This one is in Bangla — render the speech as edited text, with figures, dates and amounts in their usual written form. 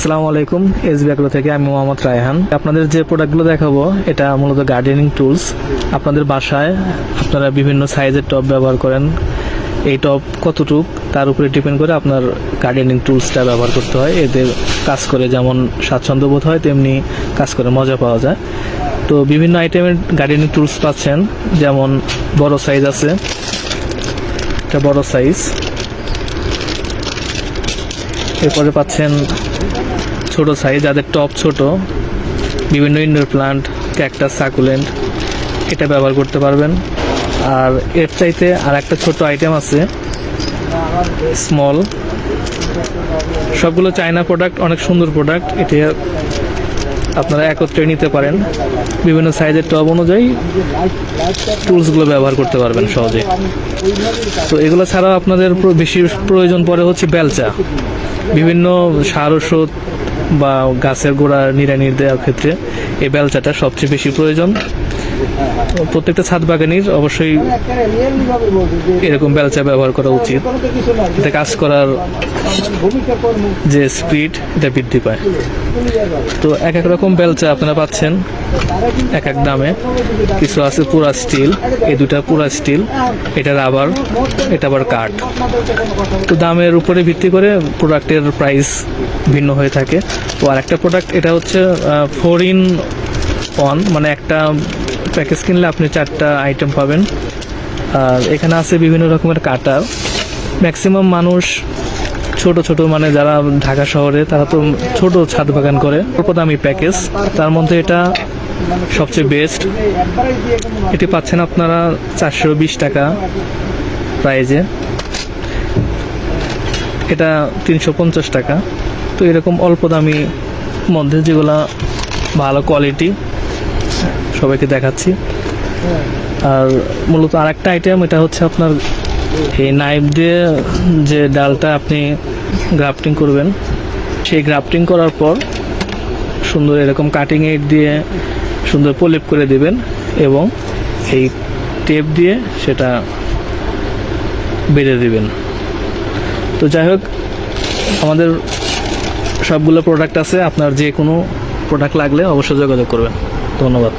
আসসালামু আলাইকুম। এসবি অ্যাগ্রো থেকে আমি মোহাম্মদ রায়হান। আপনাদের যে প্রোডাক্টগুলো দেখাবো এটা মূলত গার্ডেনিং টুলস। আপনাদের বাসায় আপনারা বিভিন্ন সাইজের টব ব্যবহার করেন, এই টব কতটুক তার উপরে ডিপেন্ড করে আপনার গার্ডেনিং টুলসটা ব্যবহার করতে হয়। এদের কাজ করে যেমন স্বাচ্ছন্দ্য বোধ হয়, তেমনি কাজ করে মজা পাওয়া যায়। তো বিভিন্ন আইটেমের গার্ডেনিং টুলস পাচ্ছেন, যেমন বড় সাইজ আছে, এটা বড় সাইজ। এরপরে পাচ্ছেন ছোট সাইজ, যাদের টপ ছোট, বিভিন্ন ইনডোর প্লান্ট, ক্যাকটাস, সাকুলেন্ট এটা ব্যবহার করতে পারবেন। আর এর চাইতে আর একটা ছোট আইটেম আছে, স্মল। সবগুলো চায়না প্রোডাক্ট, অনেক সুন্দর প্রোডাক্ট। এটা আপনারা একত্রে নিতে পারেন, বিভিন্ন সাইজের টব অনুযায়ী টুলসগুলো ব্যবহার করতে পারবেন সহজে। তো এগুলো ছাড়াও আপনাদের বেশি প্রয়োজন পড়ে হচ্ছে বেলচা। বিভিন্ন সার ওষুধ বা গাছের গোড়া নিড়ানি দেওয়ার ক্ষেত্রে এই বেলচাটা সবচেয়ে বেশি প্রয়োজন। প্রত্যেকটা ছাদ বাগানির অবশ্যই এরকম বেলচা ব্যবহার করা উচিত, এতে কাজ করার যে স্পিড এটা বৃদ্ধি পায়। তো এক এক রকম বেলচা আপনারা পাচ্ছেন এক এক দামে। কিছু আছে পুরা স্টিল, এই দুটা পুরা স্টিল, এটা রাবার, এটা আবার কাঠ। তো দামের উপরে ভিত্তি করে প্রোডাক্টের প্রাইস ভিন্ন হয়ে থাকে। তো আর একটা প্রোডাক্ট, এটা হচ্ছে 4-in-1, মানে একটা প্যাকেজ কিনলে আপনি 4টা আইটেম পাবেন। আর এখানে আছে বিভিন্ন রকমের কাটার। ম্যাক্সিমাম মানুষ ছোট ছোট, মানে যারা ঢাকা শহরে তারা তো ছোট ছাদ বাগান করে, অল্প দামি প্যাকেজ, তার মধ্যে এটা সবচেয়ে বেস্ট। এটি পাচ্ছেন আপনারা 420 টাকা প্রাইজে, এটা 350 টাকা। তো এরকম অল্প দামি মধ্যে যেগুলা ভালো কোয়ালিটি সবাইকে দেখাচ্ছি। আর মূলত আর একটা আইটেম, এটা হচ্ছে আপনার এই নাইফ দিয়ে যে ডালটা আপনি গ্রাফটিং করবেন, সেই গ্রাফটিং করার পর সুন্দর এরকম কাটিং এইড দিয়ে সুন্দর প্রলেপ করে দিবেন এবং এই টেপ দিয়ে সেটা বেঁধে দিবেন। তো যাই হোক, আমাদের সবগুলো প্রোডাক্ট আছে, আপনার যে কোনো প্রোডাক্ট লাগলে অবশ্যই যোগাযোগ করবেন। ধন্যবাদ।